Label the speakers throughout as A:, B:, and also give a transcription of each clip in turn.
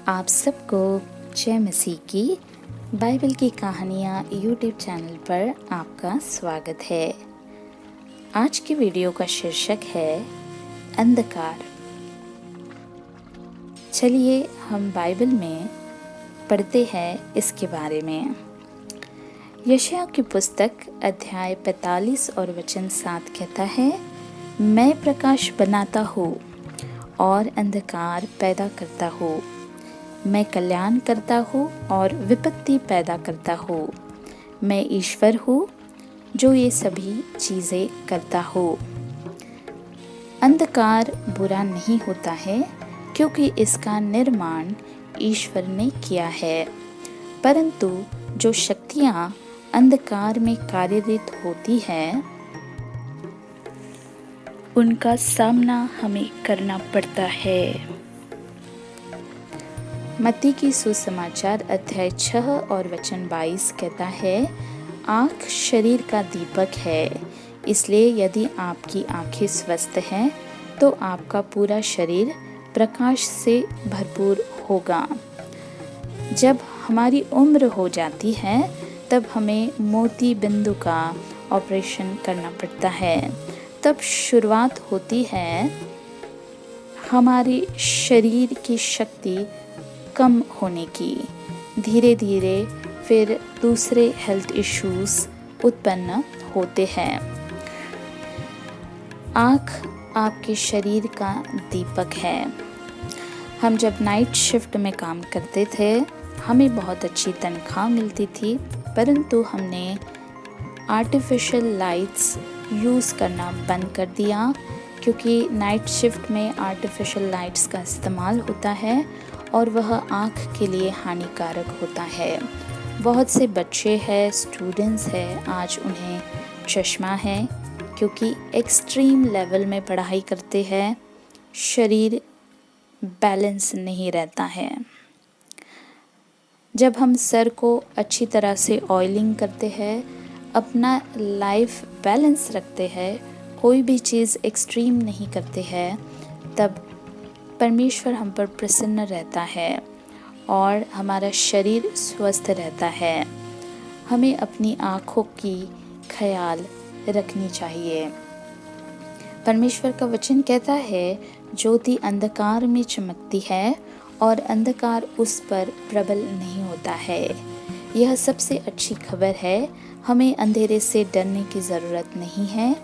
A: आप सबको जय मसीह की बाइबल की कहानियाँ यूट्यूब चैनल पर आपका स्वागत है। आज की वीडियो का शीर्षक है अंधकार। चलिए हम बाइबल में पढ़ते हैं इसके बारे में। यशायाह की पुस्तक अध्याय 45 और वचन 7 कहता है, मैं प्रकाश बनाता हूँ और अंधकार पैदा करता हूँ। मैं कल्याण करता हूँ और विपत्ति पैदा करता हूँ। मैं ईश्वर हूँ जो ये सभी चीज़ें करता हूँ। अंधकार बुरा नहीं होता है क्योंकि इसका निर्माण ईश्वर ने किया है, परंतु जो शक्तियाँ अंधकार में कार्यरत होती हैं उनका सामना हमें करना पड़ता है। मत्ती की सुसमाचार अध्याय 6 और वचन 22 कहता है, आँख शरीर का दीपक है, इसलिए यदि आपकी आँखें स्वस्थ हैं तो आपका पूरा शरीर प्रकाश से भरपूर होगा। जब हमारी उम्र हो जाती है तब हमें मोती बिंदु का ऑपरेशन करना पड़ता है। तब शुरुआत होती है हमारी शरीर की शक्ति कम होने की। धीरे धीरे फिर दूसरे हेल्थ इश्यूज उत्पन्न होते हैं। आँख आपके शरीर का दीपक है। हम जब नाइट शिफ्ट में काम करते थे हमें बहुत अच्छी तनख्वाह मिलती थी, परंतु हमने आर्टिफिशियल लाइट्स यूज़ करना बंद कर दिया क्योंकि नाइट शिफ्ट में आर्टिफिशियल लाइट्स का इस्तेमाल होता है और वह आँख के लिए हानिकारक होता है। बहुत से बच्चे हैं, स्टूडेंट्स हैं, आज उन्हें चश्मा है क्योंकि एक्सट्रीम लेवल में पढ़ाई करते हैं, शरीर बैलेंस नहीं रहता है। जब हम सर को अच्छी तरह से ऑयलिंग करते हैं, अपना लाइफ बैलेंस रखते हैं, कोई भी चीज़ एक्सट्रीम नहीं करते हैं, तब परमेश्वर हम पर प्रसन्न रहता है और हमारा शरीर स्वस्थ रहता है। हमें अपनी आँखों की ख्याल रखनी चाहिए। परमेश्वर का वचन कहता है, ज्योति अंधकार में चमकती है और अंधकार उस पर प्रबल नहीं होता है। यह सबसे अच्छी खबर है। हमें अंधेरे से डरने की ज़रूरत नहीं है।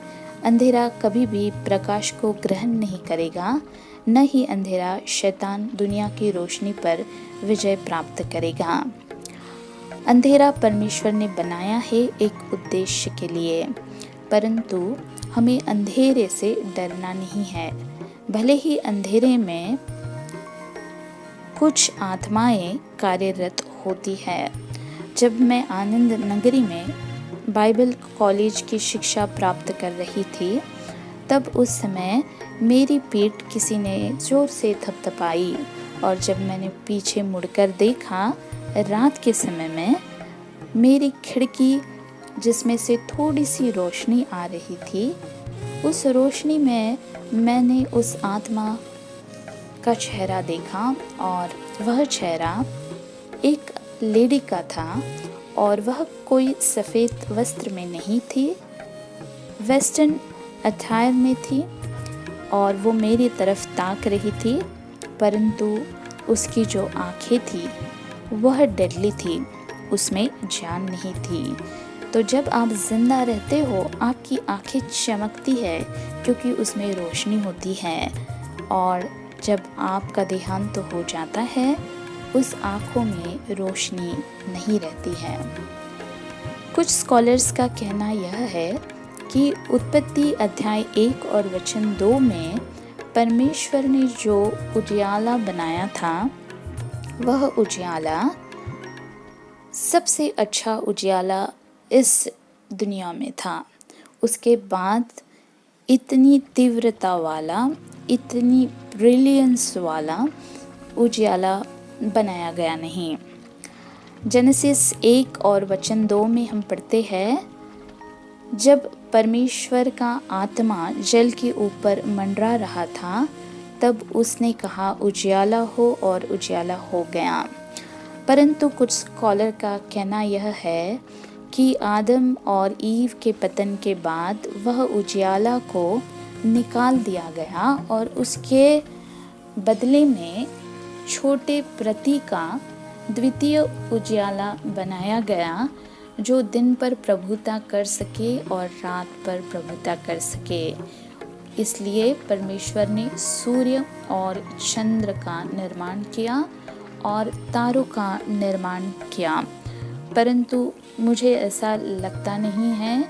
A: अंधेरा कभी भी प्रकाश को ग्रहण नहीं करेगा, न ही अंधेरा शैतान दुनिया की रोशनी पर विजय प्राप्त करेगा। अंधेरा परमेश्वर ने बनाया है एक उद्देश्य के लिए, परंतु हमें अंधेरे से डरना नहीं है। भले ही अंधेरे में कुछ आत्माएं कार्यरत होती है। जब मैं आनंद नगरी में बाइबल कॉलेज की शिक्षा प्राप्त कर रही थी, तब उस समय मेरी पीठ किसी ने जोर से थपथपाई और जब मैंने पीछे मुड़कर देखा, रात के समय में मेरी खिड़की जिसमें से थोड़ी सी रोशनी आ रही थी, उस रोशनी में मैंने उस आत्मा का चेहरा देखा और वह चेहरा एक लेडी का था और वह कोई सफ़ेद वस्त्र में नहीं थी, वेस्टर्न अटायर में थी और वो मेरी तरफ ताक रही थी, परंतु उसकी जो आँखें थी वह डेडली थी, उसमें जान नहीं थी। तो जब आप ज़िंदा रहते हो आपकी आँखें चमकती है क्योंकि उसमें रोशनी होती है, और जब आपका देहांत हो जाता है उस आँखों में रोशनी नहीं रहती है। कुछ स्कॉलर्स का कहना यह है कि उत्पत्ति अध्याय 1 और वचन 2 में परमेश्वर ने जो उजियाला बनाया था वह उजियाला सबसे अच्छा उजियाला इस दुनिया में था। उसके बाद इतनी तीव्रता वाला, इतनी ब्रिलियंस वाला उजियाला बनाया गया नहीं। जेनेसिस 1 और वचन 2 में हम पढ़ते हैं, जब परमेश्वर का आत्मा जल के ऊपर मंडरा रहा था तब उसने कहा उजियाला हो और उजियाला हो गया। परंतु कुछ स्कॉलर का कहना यह है कि आदम और ईव के पतन के बाद वह उजियाला को निकाल दिया गया और उसके बदले में छोटे प्रति का द्वितीय उजियाला बनाया गया, जो दिन पर प्रभुता कर सके और रात पर प्रभुता कर सके। इसलिए परमेश्वर ने सूर्य और चंद्र का निर्माण किया और तारों का निर्माण किया। परंतु मुझे ऐसा लगता नहीं है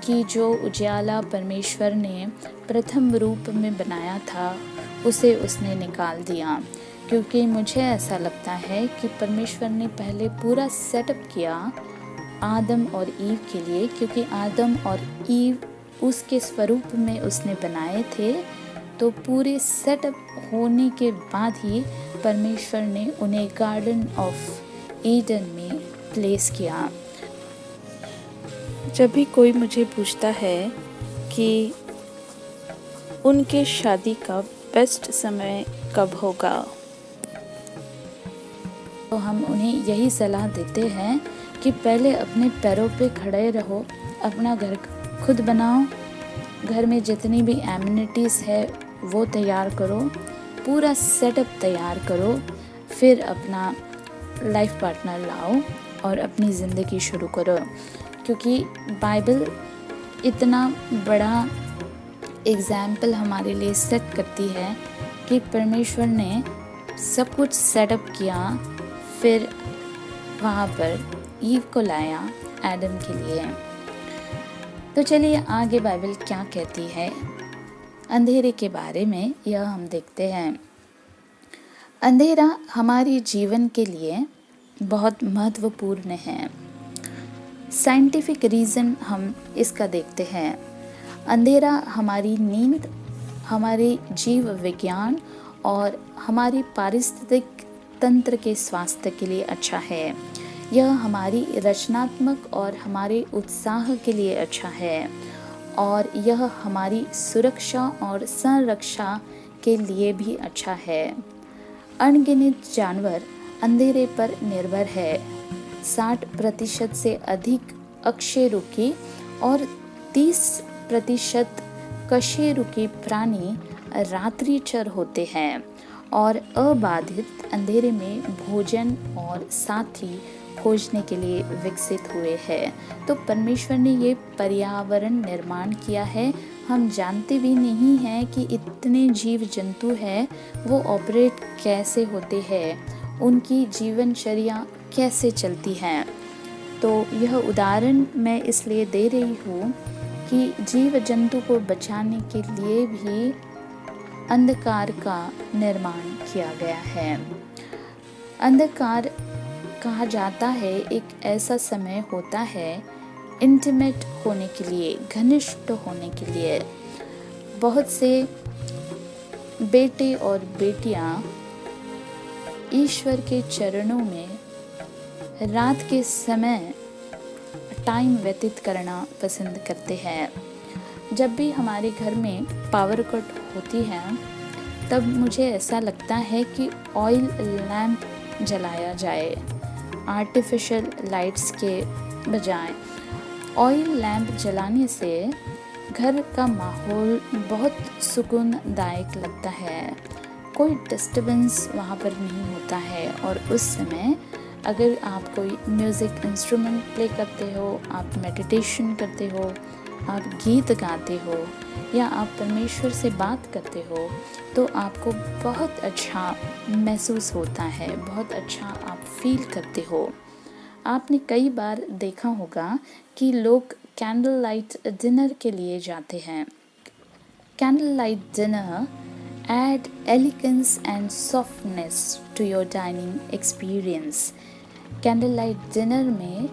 A: कि जो उजियाला परमेश्वर ने प्रथम रूप में बनाया था उसे उसने निकाल दिया, क्योंकि मुझे ऐसा लगता है कि परमेश्वर ने पहले पूरा सेटअप किया आदम और ईव के लिए, क्योंकि आदम और ईव उसके स्वरूप में उसने बनाए थे। तो पूरे सेटअप होने के बाद ही परमेश्वर ने उन्हें गार्डन ऑफ ईडन में प्लेस किया। जब भी कोई मुझे पूछता है कि उनके शादी का बेस्ट समय कब होगा, तो हम उन्हें यही सलाह देते हैं कि पहले अपने पैरों पे खड़े रहो, अपना घर खुद बनाओ, घर में जितनी भी एमिनिटीज़ है वो तैयार करो, पूरा सेटअप तैयार करो, फिर अपना लाइफ पार्टनर लाओ और अपनी ज़िंदगी शुरू करो। क्योंकि बाइबल इतना बड़ा एग्जाम्पल हमारे लिए सेट करती है कि परमेश्वर ने सब कुछ सेटअप किया, फिर वहाँ पर ईव को लाया एडम के लिए। तो चलिए आगे बाइबल क्या कहती है अंधेरे के बारे में, यह हम देखते हैं। अंधेरा हमारे जीवन के लिए बहुत महत्वपूर्ण है। साइंटिफिक रीज़न हम इसका देखते हैं। अंधेरा हमारी नींद, हमारे जीव विज्ञान और हमारी पारिस्थितिक तंत्र के स्वास्थ्य के लिए अच्छा है। यह हमारी रचनात्मक और हमारे उत्साह के लिए अच्छा है, और यह हमारी सुरक्षा और संरक्षा के लिए भी अच्छा है। अनगिनत जानवर अंधेरे पर निर्भर है। 60% से अधिक अकशेरुकी और 30% कशेरुकी प्राणी रात्रिचर होते हैं और अबाधित अंधेरे में भोजन और साथी खोजने के लिए विकसित हुए हैं। तो परमेश्वर ने ये पर्यावरण निर्माण किया है। हम जानते भी नहीं हैं कि इतने जीव जंतु हैं, वो ऑपरेट कैसे होते हैं, उनकी जीवनचर्या कैसे चलती हैं। तो यह उदाहरण मैं इसलिए दे रही हूँ कि जीव जंतु को बचाने के लिए भी अंधकार का निर्माण किया गया है। अंधकार कहा जाता है एक ऐसा समय होता है इंटीमेट होने के लिए, घनिष्ठ होने के लिए। बहुत से बेटे और बेटियां ईश्वर के चरणों में रात के समय टाइम व्यतीत करना पसंद करते हैं। जब भी हमारे घर में पावर कट होती है तब मुझे ऐसा लगता है कि ऑयल लैंप जलाया जाए आर्टिफिशियल लाइट्स के बजाय। ऑयल लैंप जलाने से घर का माहौल बहुत सुकूनदायक लगता है, कोई डिस्टर्बेंस वहाँ पर नहीं होता है। और उस समय अगर आप कोई म्यूज़िक इंस्ट्रूमेंट प्ले करते हो, आप मेडिटेशन करते हो, आप गीत गाते हो या आप परमेश्वर से बात करते हो, तो आपको बहुत अच्छा महसूस होता है, बहुत अच्छा आप फील करते हो। आपने कई बार देखा होगा कि लोग कैंडल लाइट डिनर के लिए जाते हैं। Candle light dinner add elegance and softness to your dining experience। Candle light dinner में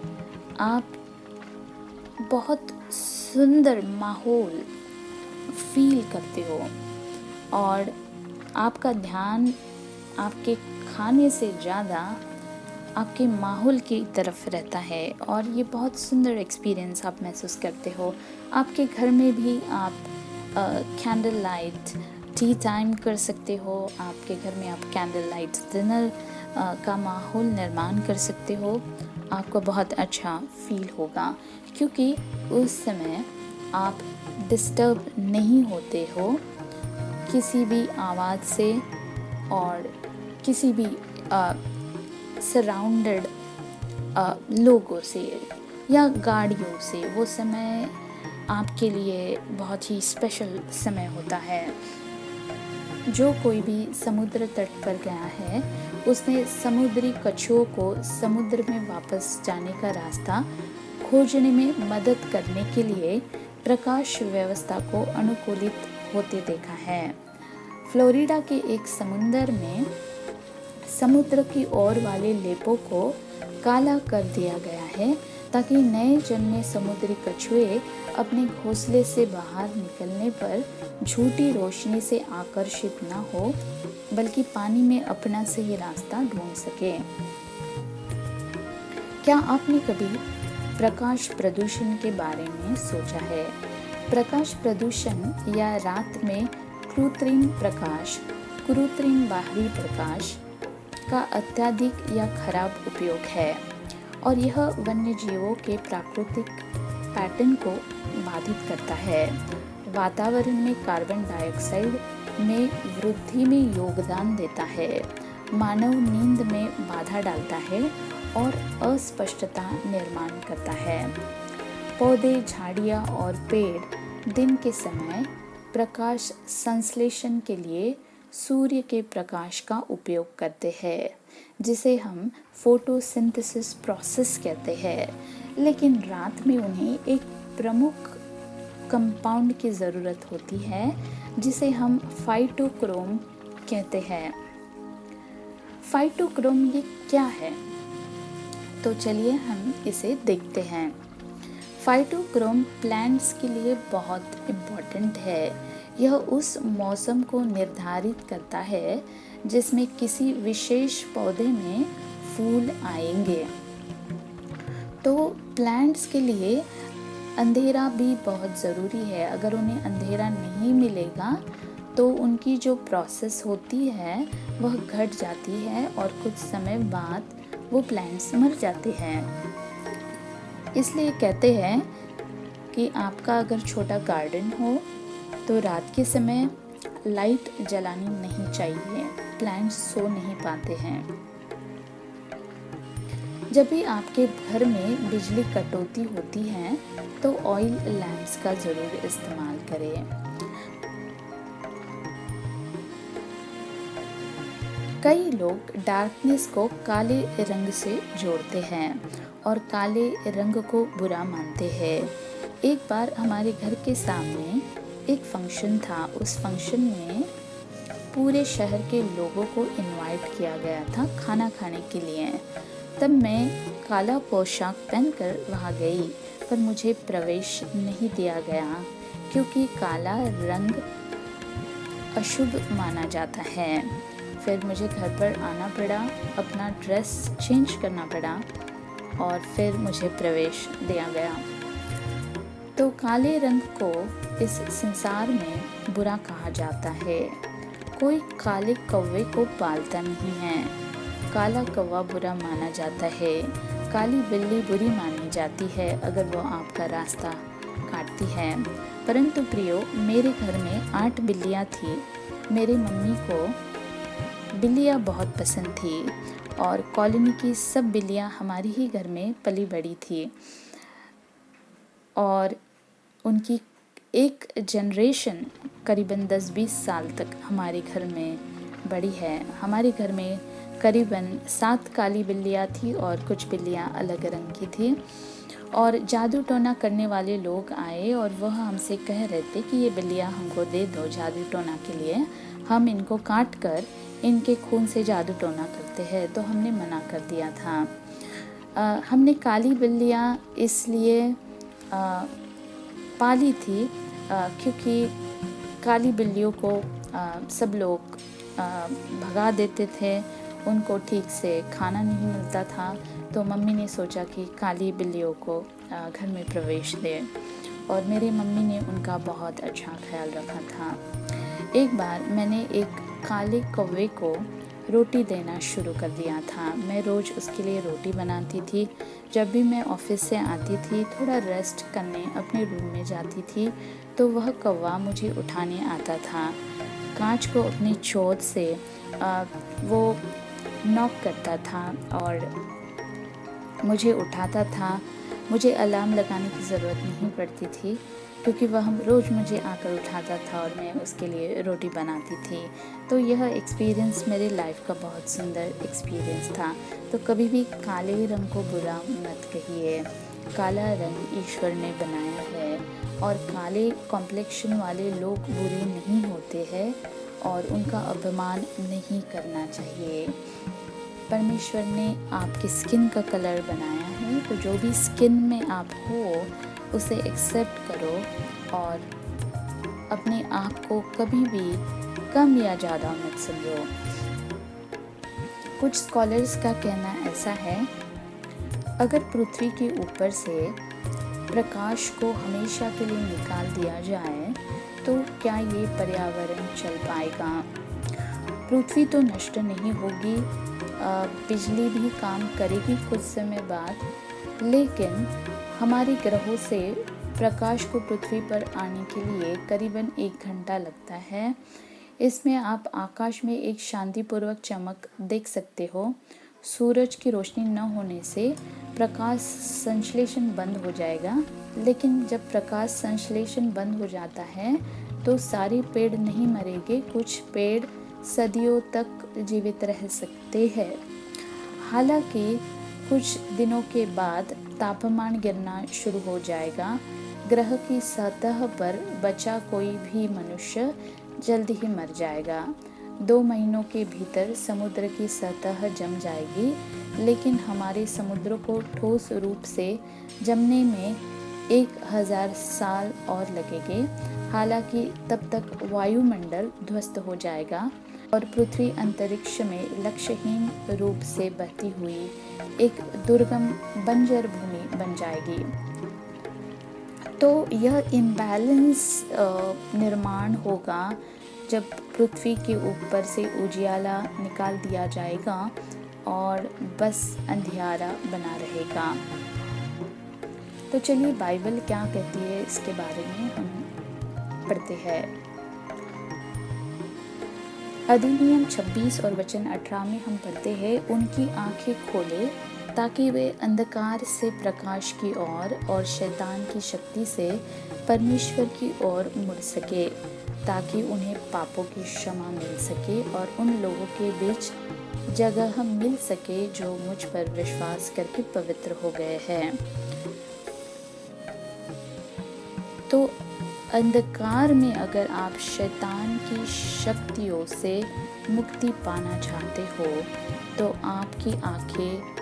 A: आप बहुत सुंदर माहौल फील करते हो और आपका ध्यान आपके खाने से ज़्यादा आपके माहौल की तरफ रहता है और ये बहुत सुंदर एक्सपीरियंस आप महसूस करते हो। आपके घर में भी आप कैंडल लाइट टी टाइम कर सकते हो, आपके घर में आप कैंडल लाइट डिनर का माहौल निर्माण कर सकते हो। आपको बहुत अच्छा फील होगा, क्योंकि उस समय आप डिस्टर्ब नहीं होते हो किसी भी आवाज़ से और किसी भी सराउंडेड लोगों से या गाड़ियों से। वो समय आपके लिए बहुत ही स्पेशल समय होता है। जो कोई भी समुद्र तट पर गया है, उसने समुद्री कछुओं को समुद्र में वापस जाने का रास्ता खोजने में मदद करने के लिए प्रकाश व्यवस्था को अनुकूलित होते देखा है। फ्लोरिडा के एक समुंदर में समुद्र की ओर वाले लेपों को काला कर दिया गया है, ताकि नए जन्मे समुद्री कछुए अपने घोंसले से बाहर निकलने पर झूठी रोशनी से आकर्षित न हो, बल्कि पानी में अपना सही रास्ता ढूंढ सके। क्या आपने कभी प्रकाश प्रदूषण के बारे में सोचा है? प्रकाश प्रदूषण या रात में कृत्रिम प्रकाश, कृत्रिम बाहरी प्रकाश का अत्यधिक या खराब उपयोग है, और यह वन्य जीवों के प्राकृतिक पैटर्न को बाधित करता है। वातावरण में कार्बन डाइऑक्साइड में वृद्धि में योगदान देता है, मानव नींद में बाधा डालता है और अस्पष्टता निर्माण करता है। पौधे, झाड़ियाँ और पेड़ दिन के समय प्रकाश संश्लेषण के लिए सूर्य के प्रकाश का उपयोग करते हैं, जिसे हम फोटोसिंथेसिस प्रोसेस कहते हैं। लेकिन रात में उन्हें एक प्रमुख कंपाउंड की ज़रूरत होती है, जिसे हम फाइटोक्रोम कहते हैं। फाइटोक्रोम ये क्या है? तो चलिए हम इसे देखते हैं। फाइटोक्रोम प्लांट्स के लिए बहुत इम्पोर्टेंट है। यह उस मौसम को निर्धारित करता है जिसमें किसी विशेष पौधे में फूल आएंगे। तो प्लांट्स के लिए अंधेरा भी बहुत ज़रूरी है। अगर उन्हें अंधेरा नहीं मिलेगा तो उनकी जो प्रोसेस होती है वह घट जाती है और कुछ समय बाद वो प्लांट्स मर जाते हैं। इसलिए कहते हैं कि आपका अगर छोटा गार्डन हो तो रात के समय लाइट जलानी नहीं चाहिए, प्लांट्स सो नहीं पाते हैं। जब भी आपके घर में बिजली कटौती होती है तो ऑयल लैंप्स का ज़रूर इस्तेमाल करें। कई लोग डार्कनेस को काले रंग से जोड़ते हैं और काले रंग को बुरा मानते हैं। एक बार हमारे घर के सामने एक फंक्शन था। उस फंक्शन में पूरे शहर के लोगों को इनवाइट किया गया था खाना खाने के लिए। तब मैं काला पोशाक पहनकर वहाँ गई, पर मुझे प्रवेश नहीं दिया गया क्योंकि काला रंग अशुभ माना जाता है। फिर मुझे घर पर आना पड़ा, अपना ड्रेस चेंज करना पड़ा और फिर मुझे प्रवेश दिया गया। तो काले रंग को इस संसार में बुरा कहा जाता है। कोई काले कौवे को पालता नहीं है। काला कौवा बुरा माना जाता है। काली बिल्ली बुरी मानी जाती है अगर वो आपका रास्ता काटती है। परंतु प्रियो, मेरे घर में 8 बिल्लियाँ थी। मेरी मम्मी को बिल्लियाँ बहुत पसंद थी और कॉलोनी की सब बिल्लियाँ हमारी ही घर में पली बड़ी थी और उनकी एक जनरेशन करीबन 10-20 साल तक हमारे घर में बड़ी है। हमारे घर में करीबन 7 काली बिल्लियाँ थी और कुछ बिल्लियाँ अलग रंग की थी। और जादू टोना करने वाले लोग आए और वह हमसे कह रहे थे कि ये बिल्लियाँ हमको दे दो जादू टोना के लिए, हम इनको काट कर इनके खून से जादू टोना करते हैं। तो हमने मना कर दिया था। हमने काली बिल्लियाँ इसलिए पाली थी क्योंकि काली बिल्लियों को सब लोग भगा देते थे, उनको ठीक से खाना नहीं मिलता था। तो मम्मी ने सोचा कि काली बिल्लियों को घर में प्रवेश दें और मेरी मम्मी ने उनका बहुत अच्छा ख्याल रखा था। एक बार मैंने एक काले कौवे को रोटी देना शुरू कर दिया था। मैं रोज़ उसके लिए रोटी बनाती थी। जब भी मैं ऑफिस से आती थी, थोड़ा रेस्ट करने अपने रूम में जाती थी, तो वह कौवा मुझे उठाने आता था। कांच को अपनी चोंच से वो नॉक करता था और मुझे उठाता था। मुझे अलार्म लगाने की ज़रूरत नहीं पड़ती थी, क्योंकि वह रोज़ मुझे आकर उठाता था और मैं उसके लिए रोटी बनाती थी। तो यह एक्सपीरियंस मेरी लाइफ का बहुत सुंदर एक्सपीरियंस था। तो कभी भी काले रंग को बुरा मत कहिए। काला रंग ईश्वर ने बनाया है और काले कॉम्प्लेक्शन वाले लोग बुरे नहीं होते हैं और उनका अपमान नहीं करना चाहिए। परमेश्वर ने आपकी स्किन का कलर बनाया है, तो जो भी स्किन में आप हो उसे एक्सेप्ट करो और अपने आप को कभी भी कम या ज़्यादा मत समझो। कुछ स्कॉलर्स का कहना ऐसा है, अगर पृथ्वी के ऊपर से प्रकाश को हमेशा के लिए निकाल दिया जाए तो क्या ये पर्यावरण चल पाएगा? पृथ्वी तो नष्ट नहीं होगी, बिजली भी काम करेगी कुछ समय बाद, लेकिन हमारे ग्रहों से प्रकाश को पृथ्वी पर आने के लिए करीबन 1 घंटा लगता है। इसमें आप आकाश में एक शांतिपूर्वक चमक देख सकते हो। सूरज की रोशनी न होने से प्रकाश संश्लेषण बंद हो जाएगा, लेकिन जब प्रकाश संश्लेषण बंद हो जाता है तो सारे पेड़ नहीं मरेंगे, कुछ पेड़ सदियों तक जीवित रह सकते हैं। हालांकि कुछ दिनों के बाद तापमान गिरना शुरू हो जाएगा। ग्रह की सतह पर बचा कोई भी मनुष्य जल्द ही मर जाएगा। 2 महीनों के भीतर समुद्र की सतह जम जाएगी, लेकिन हमारे समुद्र को ठोस रूप से जमने में 1000 साल और लगेंगे। हालांकि तब तक वायुमंडल ध्वस्त हो जाएगा और पृथ्वी अंतरिक्ष में लक्ष्यहीन रूप से बहती हुई एक दुर्गम बंजर भूमि बन जाएगी। तो यह इम्बैलेंस निर्माण होगा जब पृथ्वी के ऊपर से उजियाला निकाल दिया जाएगा और बस अंधियारा बना रहेगा। तो चलिए बाइबल क्या कहती है इसके बारे में हम पढ़ते हैं। अधिनियम 26 और वचन 18 में हम पढ़ते हैं, उनकी आंखें खोले ताकि वे अंधकार से प्रकाश की ओर और शैतान की शक्ति से परमेश्वर की ओर मुड़ सके, ताकि उन्हें पापों की क्षमा मिल सके और उन लोगों के बीच जगह मिल सके जो मुझ पर विश्वास करके पवित्र हो गए हैं। तो अंधकार में अगर आप शैतान की शक्तियों से मुक्ति पाना चाहते हो तो आपकी आंखें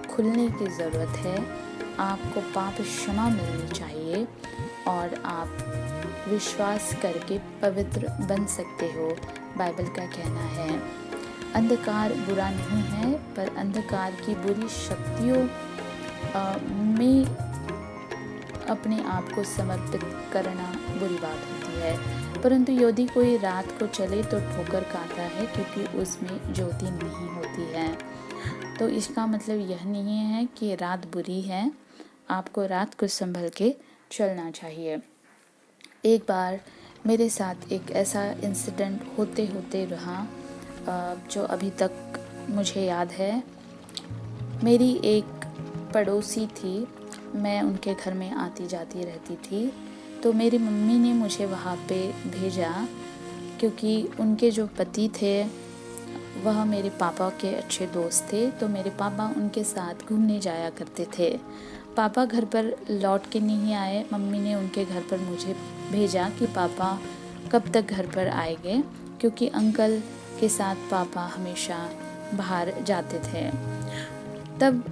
A: खुलने की ज़रूरत है। आपको पाप क्षमा मिलनी चाहिए और आप विश्वास करके पवित्र बन सकते हो। बाइबल का कहना है अंधकार बुरा नहीं है, पर अंधकार की बुरी शक्तियों में अपने आप को समर्पित करना बुरी बात होती है। परंतु यदि कोई रात को चले तो ठोकर खाता है, क्योंकि उसमें ज्योति नहीं होती है। तो इसका मतलब यह नहीं है कि रात बुरी है, आपको रात को संभल के चलना चाहिए। एक बार मेरे साथ एक ऐसा इंसिडेंट होते होते रहा जो अभी तक मुझे याद है। मेरी एक पड़ोसी थी, मैं उनके घर में आती जाती रहती थी। तो मेरी मम्मी ने मुझे वहाँ पे भेजा, क्योंकि उनके जो पति थे वह मेरे पापा के अच्छे दोस्त थे। तो मेरे पापा उनके साथ घूमने जाया करते थे। पापा घर पर लौट के नहीं आए, मम्मी ने उनके घर पर मुझे भेजा कि पापा कब तक घर पर आएंगे, क्योंकि अंकल के साथ पापा हमेशा बाहर जाते थे। तब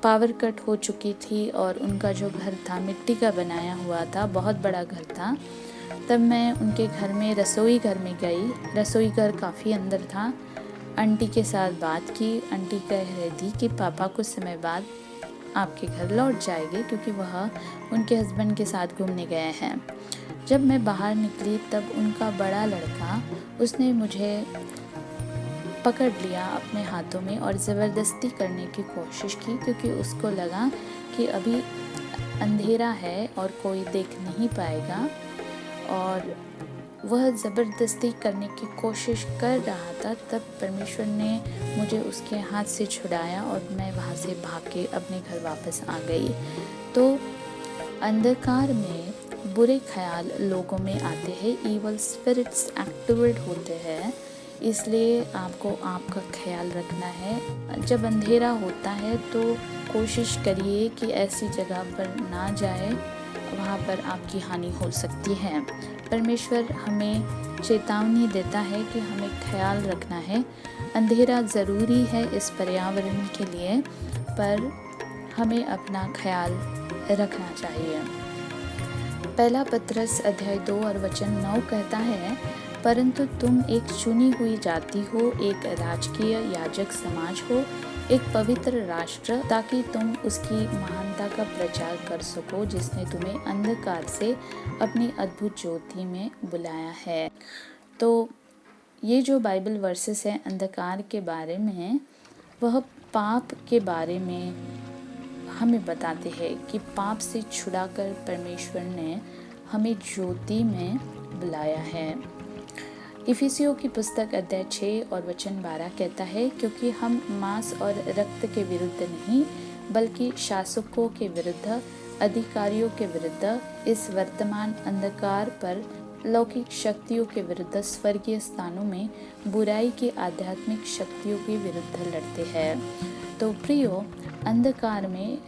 A: पावर कट हो चुकी थी और उनका जो घर था मिट्टी का बनाया हुआ था, बहुत बड़ा घर था। तब मैं उनके घर में रसोई घर में गई। रसोई घर काफ़ी अंदर था। आंटी के साथ बात की। आंटी कह रही थी कि पापा कुछ समय बाद आपके घर लौट जाएंगे, क्योंकि वह उनके हस्बैंड के साथ घूमने गए हैं। जब मैं बाहर निकली तब उनका बड़ा लड़का उसने मुझे पकड़ लिया अपने हाथों में और ज़बरदस्ती करने की कोशिश की, क्योंकि उसको लगा कि अभी अंधेरा है और कोई देख नहीं पाएगा, और वह ज़बरदस्ती करने की कोशिश कर रहा था। तब परमेश्वर ने मुझे उसके हाथ से छुड़ाया और मैं वहाँ से भाग के अपने घर वापस आ गई। तो अंधकार में बुरे ख्याल लोगों में आते हैं, ईवल स्पिरिट्स एक्टिवेट होते हैं, इसलिए आपको आपका ख्याल रखना है। जब अंधेरा होता है तो कोशिश करिए कि ऐसी जगह पर ना जाए, वहाँ पर आपकी हानि हो सकती है। परमेश्वर हमें चेतावनी देता है कि हमें ख्याल रखना है। अंधेरा ज़रूरी है इस पर्यावरण के लिए, पर हमें अपना ख्याल रखना चाहिए। पहला पत्रस अध्याय 2 और वचन 9 कहता है, परंतु तुम एक चुनी हुई जाति हो, एक राजकीय याजक समाज हो, एक पवित्र राष्ट्र, ताकि तुम उसकी महानता का प्रचार कर सको, जिसने तुम्हें अंधकार से अपनी अद्भुत ज्योति में बुलाया है। तो ये जो बाइबल वर्सेस है अंधकार के बारे में, वह पाप के बारे में हमें बताते हैं कि पाप से छुड़ाकर परमेश्वर ने हमें ज्योति में बुलाया है। इफिसियों की पुस्तक अध्याय 6 और वचन 12 कहता है, क्योंकि हम मांस और रक्त के विरुद्ध नहीं, बल्कि शासकों के विरुद्ध, अधिकारियों के विरुद्ध, इस वर्तमान अंधकार पर लौकिक शक्तियों के विरुद्ध, स्वर्गीय स्थानों में बुराई की आध्यात्मिक शक्तियों के विरुद्ध लड़ते हैं। तो प्रियो, अंधकार में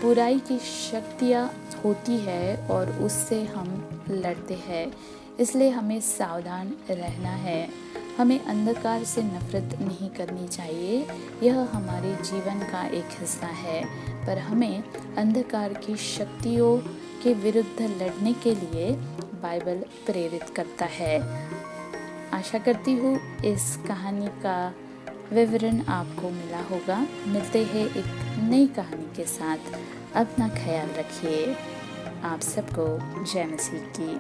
A: बुराई की शक्तियाँ होती है और उससे हम लड़ते हैं, इसलिए हमें सावधान रहना है। हमें अंधकार से नफरत नहीं करनी चाहिए, यह हमारे जीवन का एक हिस्सा है, पर हमें अंधकार की शक्तियों के विरुद्ध लड़ने के लिए बाइबल प्रेरित करता है। आशा करती हूँ इस कहानी का विवरण आपको मिला होगा। मिलते हैं एक नई कहानी के साथ। अपना ख्याल रखिए। आप सबको जय मसीह की।